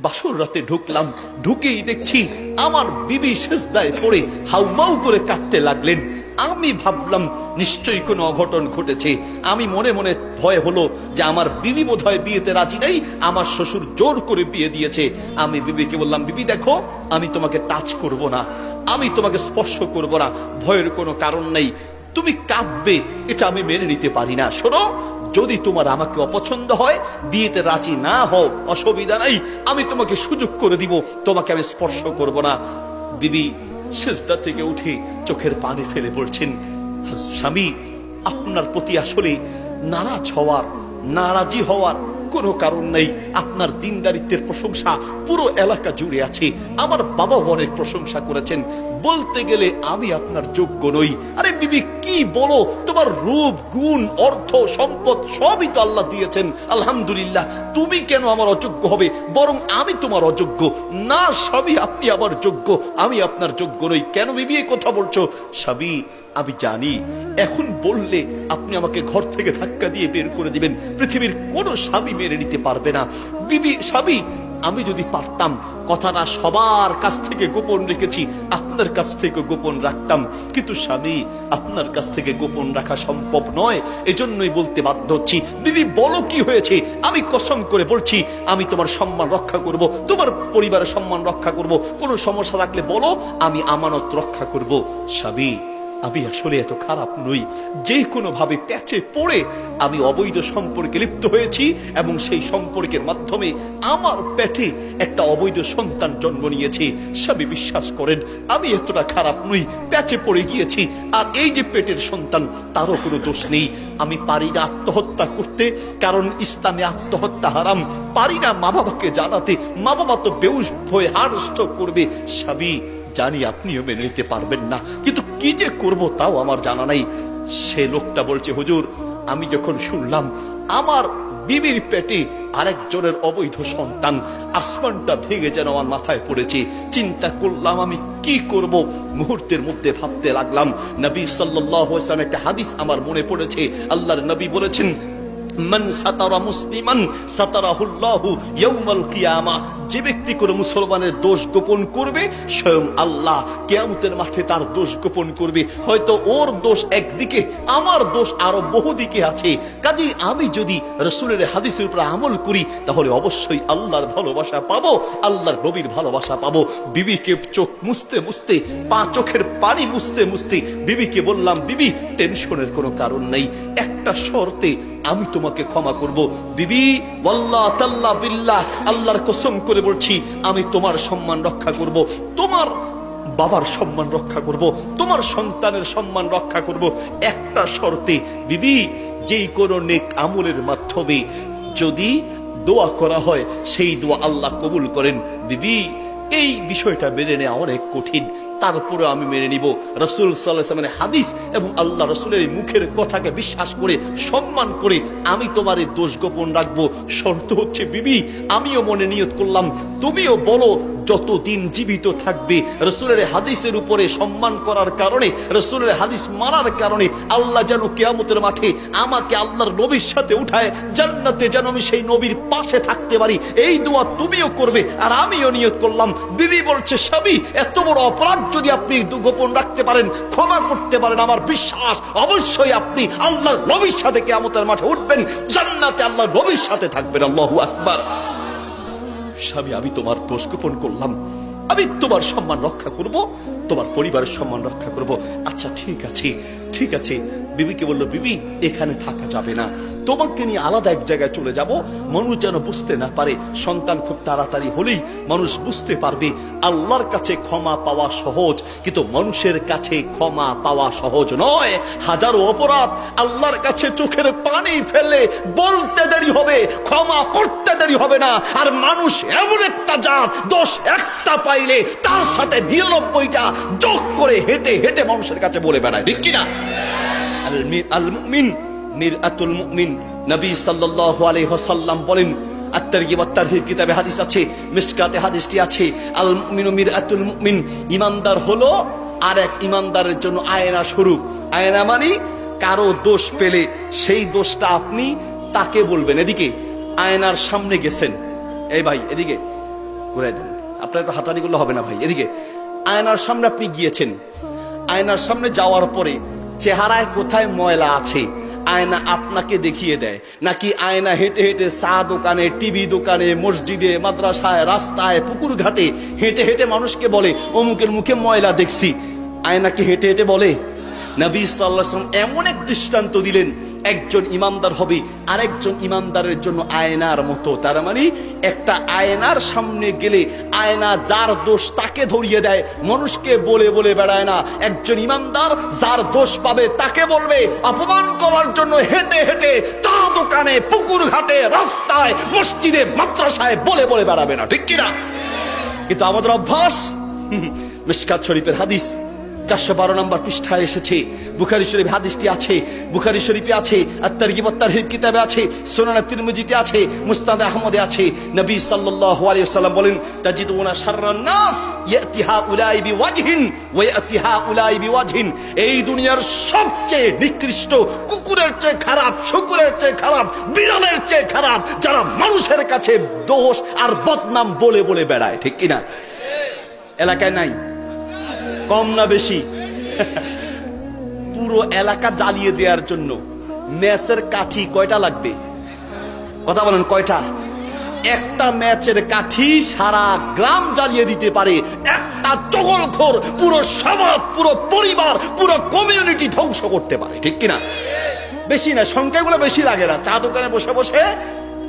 বাসর রাতে ঢুকলাম, ঢুকেই দেখছি আমার বিবি সিজদায় পড়ে হাউমাউ করে কাঁদতে লাগলেন। আমি ভাবলাম নিশ্চয়ই কোনো অঘটন ঘটেছে। আমি মনে মনে ভয় হলো যে আমার বিবি বোধহয় বিয়েতে রাজি নাই, আমার শ্বশুর জোর করে বিয়ে দিয়েছে। আমি বিবিকে বললাম, বিবি দেখো, আমি তোমাকে টাচ করব না, আমি তোমাকে স্পর্শ করব না, ভয়ের কোনো কারণ নেই। তুমি কাঁদবে এটা আমি মেনে নিতে পারি না। শোনো, যদি তোমার আমাকে অপছন্দ হয়, বিয়েতে রাজি না হও, অসুবিধা নাই, আমি তোমাকে সুযোগ করে দিব, তোমাকে আমি স্পর্শ করব না। বিবি সিজদা থেকে উঠে চোখের পানি ফেলে বলছেন, স্বামী, আপনার প্রতি আসলে নারাজ হওয়ার, নারাজি হওয়ার কোনো কারণ নেই। আপনার দিনদারিত্বের প্রশংসা পুরো এলাকা জুড়ে আছে, আমার বাবাও অনেক প্রশংসা করেছেন। বলতে গেলে আমি আপনার যোগ্য নই। আরে বিবি কি বলো, তোমার রূপ, গুণ, অর্থ, সম্পদ সবই তো আল্লাহ দিয়েছেন, আলহামদুলিল্লাহ। তুমি কেন আমার অযোগ্য হবে? বরং আমি তোমার অযোগ্য না স্বামী, আপনি আমার যোগ্য, আমি আপনার যোগ্য নই। কেন বিবি এই কথা বলছো? স্বামী, আমি জানি এখন বললে আপনি আমাকে ঘর থেকে ধাক্কা দিয়ে বের করে দিবেন, পৃথিবীর কোনো স্বামী মেনে নিতে পারবে না। বিবি, স্বামী, আমি যদি পারতাম কথাটা সবার কাছ থেকে গোপন রেখেছি, আপনার কাছ থেকে গোপন রাখতাম, কিন্তু স্বামী, আপনার কাছ থেকে গোপন রাখা সম্ভব নয়, এজন্যই বলতে বাধ্য হচ্ছি। বিবি বলো কি হয়েছে? আমি কসম করে বলছি, আমি তোমার সম্মান রক্ষা করব, তোমার পরিবারের সম্মান রক্ষা করব, কোনো সমস্যা থাকলে বলো, আমি আমানত রক্ষা করব। স্বামী, আমি আসলে এত খারাপ নই, যে কোনো ভাবে প্যাচে পড়ে আমি অবৈধ সম্পর্কে লিপ্ত হয়েছি এবং সেই সম্পর্কের মাধ্যমে আমার পেটে একটা অবৈধ সন্তান জন্ম নিয়েছে। স্বামী, বিশ্বাস করেন, আমি এতটা খারাপ নই, প্যাচে পড়ে গিয়েছি। আর এই যে পেটের সন্তান, তারও কোনো দোষ নেই। আমি পারি না আত্মহত্যা করতে, কারণ ইসলামে আত্মহত্যা হারাম। পারি না মা বাবাকে জানাতে, মা বাবা তো বেহুশ হয়ে হার্ট করবে। স্বামী, জানি আপনিও মেনে নিতে পারবেন না, কিন্তু কি যে করব তাও আমার জানা নাই। সে লোকটা বলছে, হুজুর, আমি যখন শুনলাম আমার বিবির পেটে আরেকজনের অবৈধ সন্তান, আসমানটা ভেঙে যেন আমার মাথায় পড়েছে। চিন্তা করলাম আমি কি করব। মুহূর্তের মধ্যে ভাবতে লাগলাম, নবী সাল্লাল্লাহু আলাইহি ওয়াসাল্লাম একটা হাদিস আমার মনে পড়েছে। আল্লাহর নবী বলেছেন, মান সাতারা মুসলিমান সাতারাহুল্লাহু ইয়াউমাল কিয়ামাহ। যে ব্যক্তি কোনো মুসলমানের দোষ গোপন করবে, স্বয়ং আল্লাহ কিয়ামতের মাঠে তার দোষ গোপন করবে। হয়তো ওর দোষ একদিকে, আমার দোষ আরো বহুদিকে আছে। কাজেই আমি যদি রাসূলের হাদিসের উপর আমল করি, তাহলে অবশ্যই আল্লাহর ভালোবাসা পাবো, আল্লাহর নবীর ভালোবাসা পাবো। বিবিকে চোখ মুছতে মুছতে, চোখের পানি মুছতে মুছতে বিবিকে বললাম, বিবি, টেনশনের কোনো কারণ নেই, একটা শর্তে আমি তোমাকে ক্ষমা করব। বিবি, ওয়াল্লাহ তাল্লাহ বিল্লাহ, আল্লাহর কসম করে বলছি, আমি তোমার সম্মান রক্ষা করব, তোমার বাবার সম্মান রক্ষা করব, তোমার সন্তানের সম্মান রক্ষা করব, একটা শর্তে। বিবি, যেই কোনো নেক আমলের মাধ্যমে যদি দোয়া করা হয়, সেই দোয়া আল্লাহ কবুল করেন। বিবি, এই বিষয়টা মেনে নেওয়া অনেক কঠিন, তারপরে আমি মেনে নিব। রাসূল সাল্লাল্লাহু আলাইহি ওয়াসাল্লামের হাদিস এবং আল্লাহ রাসূলের মুখের কথাকে বিশ্বাস করে, সম্মান করে আমি তোমার এই দোষ গোপন রাখবো। শর্ত হচ্ছে, বিবি, আমিও মনে নিয়ত করলাম, তুমিও বলো, যতদিন জীবিত থাকবে রাসূলের হাদিসের উপরে সম্মান করার কারণে, রাসূলের হাদিস মানার কারণে আল্লাহ যেন কিয়ামতের মাঠে আমাকে আল্লাহর নবীর সাথে উঠায় জান্নাতে, যেন আমি সেই নবীর পাশে থাকতে পারি। এই দোয়া তুমিও করবে আর আমিও নিয়ত করলাম। বিবি বলছে, স্বামী, এত বড় অপরাধ যদি আপনি গোপন রাখতে পারেন, ক্ষমা করতে পারেন, আমার বিশ্বাস অবশ্যই আপনি আল্লাহর নবীর সাথে কিয়ামতের মাঠে উঠবেন, জান্নাতে আল্লাহর নবীর সাথে থাকবেন। আল্লাহু আকবার। স্বামী, আমি তোমার দোষ গোপন করলাম, আমি তোমার সম্মান রক্ষা করব, তোমার পরিবারের সম্মান রক্ষা করব। আচ্ছা ঠিক আছে, ঠিক আছে। বিবিকে বলল, বিবি, এখানে থাকা যাবে না, তোমাকে নিয়ে আলাদা এক জায়গায় চলে যাব, মানুষ যেন বুঝতে না পারে। সন্তান খুব তাড়াতাড়ি হলেই মানুষ বুঝতে পারবে। আল্লাহর কাছে ক্ষমা পাওয়া সহজ, কিন্তু মানুষের কাছে ক্ষমা পাওয়া সহজ নয়। হাজারো অপরাধ আল্লাহর কাছে চোখের পানি ফেলে বলতে দেরি হবে, ক্ষমা করতে দেরি হবে না। আর মানুষ এমন একটা জাত, দোষ একটা পাইলে তার সাথে 99টা যোগ করে হেঁটে হেঁটে মানুষের কাছে বলে বেড়ায়, ঠিক কিনা? আল মুমিন মিরআতুল মুমিন, নবী সাল্লাল্লাহু আলাইহি ওয়াসাল্লাম বলেন, আত-তারগিব ওয়াত তারহিব কিতাবে হাদিস আছে, মিশকাতে হাদিসটি আছে, আল মুমিনু মিরআতুল মুমিন, ইমানদার হলো আর এক ইমানদারের জন্য আয়না স্বরূপ। আয়না মানে কারো দোষ পেলে সেই দোষটা আপনি তাকে বলবেন। এদিকে আয়নার সামনে গেছেন, এই ভাই এদিকে, ঘুরাই দেন। আপনার একটু হাতাহাতি করলে হবে না ভাই। এদিকে আয়নার সামনে আপনি গিয়েছেন, আয়নার সামনে যাওয়ার পরে চেহারায় কোথায় ময়লা আছে আয়না আপনাকে দেখিয়ে দেয়, নাকি আয়না হেঁটে হেঁটে চা দোকানে, টিভি দোকানে, মসজিদে, মাদ্রাসায়, রাস্তায়, পুকুর ঘাটে হেঁটে হেঁটে মানুষকে বলে অমুকের মুখে ময়লা দেখছি? আয়নাকে হেঁটে হেঁটে বলে? নবী সাল্লাল্লাহু আলাইহি ওয়াসাল্লাম এমন এক দৃষ্টান্ত দিলেন, একজন ইমানদার হবে আরেকজন ইমানদারের জন্য আয়নার মতো। তার মানে একটা আয়নার সামনে গেলে আয়না যার দোষ তাকে ধরিয়ে দেয়, মানুষকে বলে বলে বেড়ায় না। একজন ইমানদার যার দোষ পাবে তাকে বলবে, অপমান করার জন্য হেঁটে হেঁটে চা দোকানে, পুকুর ঘাটে, রাস্তায়, মসজিদে, মাদ্রাসায় বলে বলে বেড়াবে না, ঠিক কিনা? কিন্তু আমাদের অভ্যাস, মিশকাত শরীফের হাদিস 412 নম্বর পৃষ্ঠায় এসেছে, বুখারী শরীফ হাদিসটি আছে, বুখারী শরীফে আছে, আত-তারগিব ওয়াত-তারহিব কিতাবে আছে, সুনান তিরমিজিতে আছে, মুসনাদ আহমদে আছে। নবী সাল্লাল্লাহু আলাইহি ওয়াসাল্লাম বলেন, তাজিদুনা শাররান নাস ইয়াতি হাউলাই বিওয়াজহিন ওয়া ইয়াতি হাউলাই বিওয়াজহিন। এই দুনিয়ার সবচেয়ে নিকৃষ্ট, কুকুরের চেয়ে খারাপ, শুকুরের চেয়ে খারাপ, বিড়ালের চেয়ে খারাপ যারা মানুষের কাছে দোষ আর বদনাম বলে বলে বেড়ায়, ঠিক কিনা? এলাকায় নাই? কম না বেশি? পুরো এলাকা জ্বালিয়ে দেওয়ার জন্য ম্যাচের কাঠি কয়টা লাগবে? কথা বলেন, কয়টা? একটা ম্যাচের কাঠি সারা গ্রাম জ্বালিয়ে দিতে পারে। একটা চগলখোর পুরো সমাজ, পুরো পরিবার, পুরো কমিউনিটি ধ্বংস করতে পারে, ঠিক কিনা? বেশি না, সংখ্যাগুলো বেশি লাগে না। চা দোকানে বসে বসে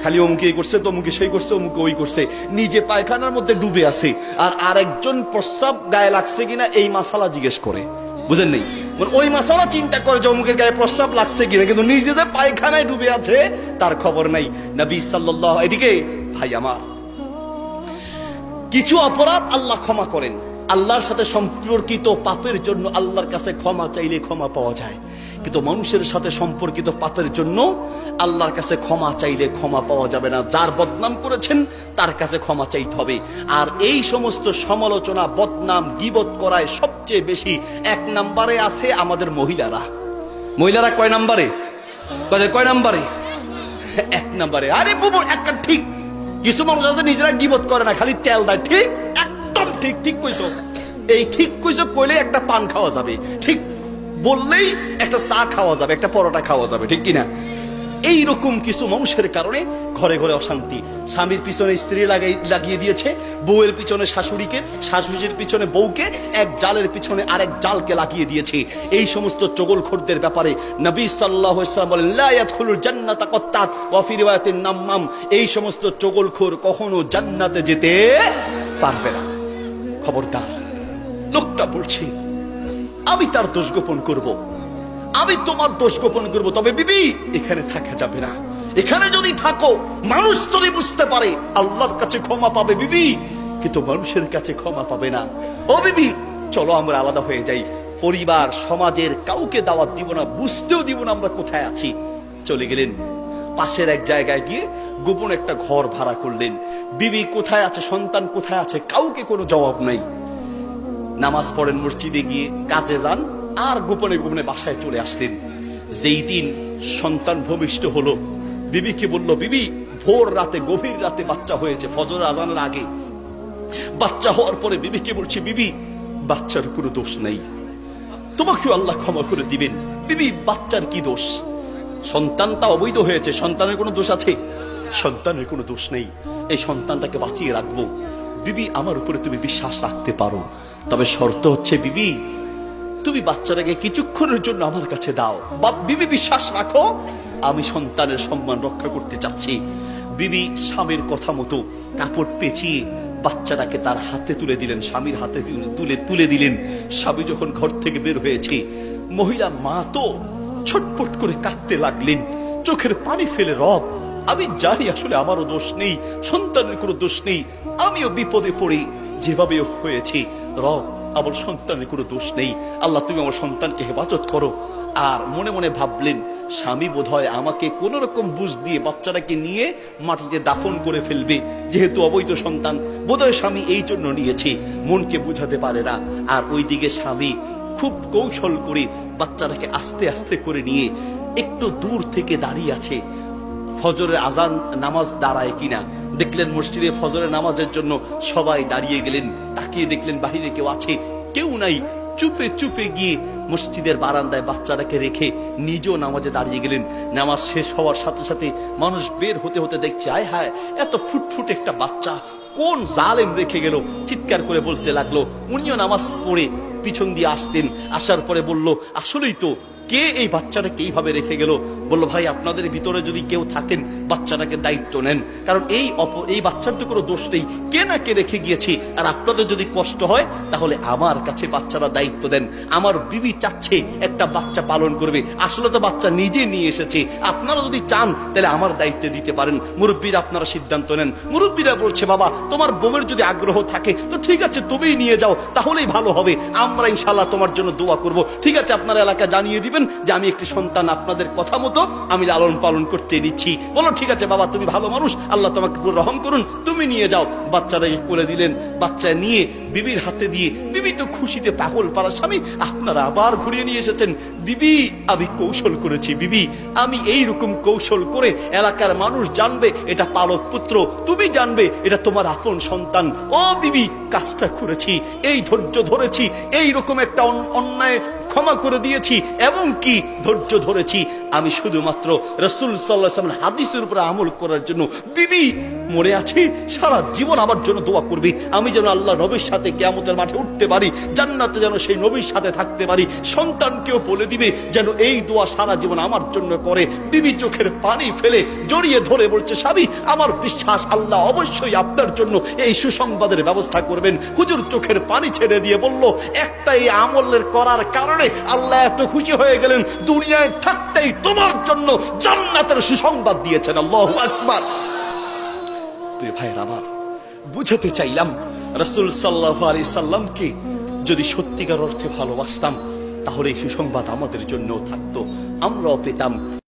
খালি অমুকে এই করছে, তমুকে সেই করছে, অমুকে ওই করছে, নিজে পায়খানার মধ্যে ডুবে আছে, আর আরেকজন প্রস্রাব গায়ে লাগছে কিনা এই মাসালা জিজ্ঞেস করে। বুঝেন নেই? মানে ওই মাসালা চিন্তা করে যে অমুকের গায়ে প্রস্রাব লাগছে কিনা, কিন্তু নিজে যে পায়খানায় ডুবে আছে তার খবর নাই। নবী সাল্লাল্লাহু, এদিকে ভাই আমার, কিছু অপরাধ আল্লাহ ক্ষমা করেন। আল্লাহর সাথে সম্পর্কিত পাপের জন্য আল্লাহর কাছে ক্ষমা চাইলে ক্ষমা পাওয়া যায়, কিন্তু মানুষের সাথে সম্পর্কিত পাপের জন্য আল্লাহর কাছে ক্ষমা চাইলে ক্ষমা পাওয়া যাবে না। যার বদনাম করেছেন তার কাছে ক্ষমা চাইতে হবে। আর এই সমস্ত সমালোচনা, বদনাম, গীবত করায় সবচেয়ে বেশি 1 নম্বরে আছে আমাদের মহিলারা। মহিলারা কয় নম্বরে? কয় নম্বরে? 1 নম্বরে। আরে বুবু, একটা ঠিক, কিছু মানুষ আছে নিজেরা গীবত করে না, খালি তেল দেয়। ঠিক, একদম ঠিক, ঠিক কইছো। এই ঠিক কইছো কইলে একটা পান খাওয়া যাবে, ঠিক বললেই একটা চা খাওয়া যাবে, একটা পরোটা খাওয়া যাবে, ঠিক কিনা? এইরকম কিছু মানুষের কারণে ঘরে ঘরে অশান্তি। স্বামীর পিছনে স্ত্রী লাগিয়ে দিয়েছে, বউয়ের পিছনে শাশুড়িকে, শাশুড়ির পিছনে বউকে, এক জালের পিছনে আরেক জালকে লাগিয়ে দিয়েছে। এই সমস্ত চগলখোরদের ব্যাপারে নবী সাল্লাল্লাহু আলাইহি ওয়াসাল্লাম বলেন, লা ইয়াদখুলুল জান্নাতা কাত্তাত ওয়া ফি রিওয়ায়াতিন নাম্মাম। এই সমস্ত চগলখোর কখনো জান্নাতে যেতে পারবে না। খবরদার, লোকটা বলছে আমি তার দোষ গোপন করব, আমি তোমার দোষ গোপন করব, তবে বিবি এখানে থাকা যাবে না। এখানে যদি থাকো, মানুষ যদি বুঝতে পারে, আল্লাহর কাছে ক্ষমা পাবে বিবি, কিন্তু মানুষের কাছে ক্ষমা পাবে না। ও বিবি, চলো আমরা আলাদা হয়ে যাই। পরিবার, সমাজের কাউকে দাওয়াত দিব না, বুঝতেও দিব না আমরা কোথায় আছি। চলে গেলেন পাশের এক জায়গায় গিয়ে গোপন একটা ঘর ভাড়া করলেন। বিবি কোথায় আছে, সন্তান কোথায় আছে, কাউকে কোনো জবাব নাই। নামাজ পড়েন, মসজিদে গিয়ে কাজে যান, আর গোপনে গোপনে বাসায় চলে আসলেন। যেই দিন সন্তান ভূমিষ্ঠ হলো, বিবিকে বলল, বিবি ভোর রাতে, গভীর রাতে বাচ্চা হয়েছে, ফজর আজানের আগে বাচ্চা হওয়ার পরে বিবিকে বলছি, বিবি বাচ্চার কোনো দোষ নেই, তোমাকেও আল্লাহ ক্ষমা করে দিবেন। বিবি বাচ্চার কি দোষ? সন্তানটা অবৈধ হয়েছে, সন্তানের কোনো দোষ আছে? সন্তানের কোনো দোষ নেই, এই সন্তানটাকে বাঁচিয়ে রাখবো। বিবি আমার উপরে তুমি বিশ্বাস রাখতে পারো, তবে শর্ত হচ্ছে বিবি তুমি বাচ্চাটাকে কিছুক্ষণের জন্য আমার কাছে দাও। বিবি বিশ্বাস রাখো, আমি সন্তানের সম্মান রক্ষা করতে চাচ্ছি। বিবি স্বামীর কথা মতো কাপড় পেঁচিয়ে বাচ্চাটাকে তার হাতে তুলে দিলেন, স্বামীর হাতে তুলে দিলেন। স্বামী যখন ঘর থেকে বের হয়েছে, মহিলা মা তো ছটফট করে কাঁদতে লাগলেন, চোখের পানি ফেলে, রব আমি জানি আসলে আমারও দোষ নেই, সন্তানের কোনো দোষ নেই, আমিও বিপদে পড়ে যেভাবে হয়েছে, রব আমার সন্তানের কোনো দোষ নেই, আল্লাহ তুমি আমার সন্তানকে হেফাজত করো। আর মনে মনে ভাবলেন, স্বামী বোধহয় আমাকে কোন রকম বুঝ দিয়ে বাচ্চাটাকে নিয়ে মাটিতে দাফন করে ফেলবে, যেহেতু অবৈধ সন্তান, বোধহয় স্বামী এই জন্য নিয়েছে, মনকে বুঝাতে পারে না। আর ওইদিকে স্বামী খুব কৌশল করে বাচ্চাটাকে আস্তে আস্তে করে নিয়ে একটু দূর থেকে দাঁড়িয়ে আছে, ফজরের আজান নামাজ দাঁড়ায় কিনা, দেখলেন মসজিদে ফজরের নামাজের জন্য সবাই দাঁড়িয়ে গেলেন, তাকিয়ে দেখলেন বাহিরে কেউ আছে, কেউ নাই। চুপে চুপে গিয়ে মসজিদের বারান্দায় বাচ্চাটাকে রেখে নিজেও নামাজে দাঁড়িয়ে গেলেন। নামাজ শেষ হওয়ার সাথে সাথে মানুষ বের হতে হতে দেখছে, আয় হায়, এত ফুটফুট একটা বাচ্চা কোন জালেম রেখে গেল। চিৎকার করে বলতে লাগলো। উনিও নামাজ পড়ে পিছন দিয়ে আসতেন, আসার পরে বলল, আসলেই তো, কে এই বাচ্চাটাকে এইভাবে রেখে গেল? বললো, ভাই আপনাদের ভিতরে যদি কেউ থাকেন বাচ্চাটাকে দায়িত্ব নেন, কারণ এই বাচ্চার তো কোনো দোষ নেই, কে না কে রেখে গিয়েছি। আর আপনাদের যদি কষ্ট হয় তাহলে আমার কাছে বাচ্চারা দায়িত্ব দেন। আমার বিবি চাচ্ছে একটা বাচ্চা পালন করবে, আসলে তো বাচ্চা নিজে নিয়ে এসেছে, আপনারা যদি চান তাহলে আমার দায়িত্বে দিতে পারেন। মুরব্বীরা আপনারা সিদ্ধান্ত নেন। মুরব্বীরা বলছে, বাবা তোমার বউয়ের যদি আগ্রহ থাকে তো ঠিক আছে, তুমিই নিয়ে যাও, তাহলেই ভালো হবে, আমরা ইনশাআল্লাহ তোমার জন্য দোয়া করব। ঠিক আছে, আপনারা এলাকা জানিয়ে দিবেন যে আমি একটি সন্তান আপনাদের কথা মতো আমি লালন পালন করতে দিচ্ছি। বলো, ঠিক আছে বাবা, তুমি ভালো মানুষ, আল্লাহ তোমাকে পুরো রহম করুন, তুমি নিয়ে যাও। বাচ্চাটাকে কোলে দিলেন, বাচ্চা নিয়ে বিবির হাতে দিয়ে, বিবি তো খুশিতে পাগল পারা। স্বামী আপনারা আবার ঘুরিয়ে নিয়ে এসেছেন। বিবি, আমি কৌশল করেছি, বিবি আমি এইরকম কৌশল করে এলাকার মানুষ জানবে এটা পালক পুত্র, তুমি জানবে এটা তোমার আপন সন্তান। ও বিবি, কাজটা করেছি, এই ধৈর্য ধরেছি, এইরকম একটা অন্যায় ক্ষমা করে দিয়েছি, এবং কি ধৈর্য ধরেছি আমি শুধুমাত্র রাসূল সাল্লাল্লাহু আলাইহি ওয়াসাল্লাম হাদিসের উপর আমল করার জন্য। বিবি মনে আছে, সারা জীবন আমার জন্য দোয়া করবি, আমি যেন আল্লাহ নবীর সাথে কিয়ামতের মাঠে উঠতে পারি, জান্নাতে যেন সেই নবীর সাথে থাকতে পারি। সন্তানকেও বলে দিবে যেন এই দোয়া সারা জীবন আমার জন্য করে। বিবি চোখের পানি ফেলে জড়িয়ে ধরে বলছে, স্বামী আমার বিশ্বাস আল্লাহ অবশ্যই আপনার জন্য এই সুসংবাদের ব্যবস্থা করবেন। হুজুর চোখের পানি ছেড়ে দিয়ে বলল, একটা এই আমলের করার কারণে আল্লাহ এত খুশি হয়ে গেলেন, দুনিয়ায় থাকতেই তোমার জন্য জান্নাতের সুসংবাদ দিয়েছেন। আল্লাহু আকবার। প্রিয় ভাইয়ের আমার, বুঝাতে চাইলাম রাসূল সাল্লাল্লাহু আলাইহি সাল্লামকে যদি সত্যিকার অর্থে ভালোবাসতাম তাহলে এই সুসংবাদ আমাদের জন্যও থাকতো, আমরাও পেতাম।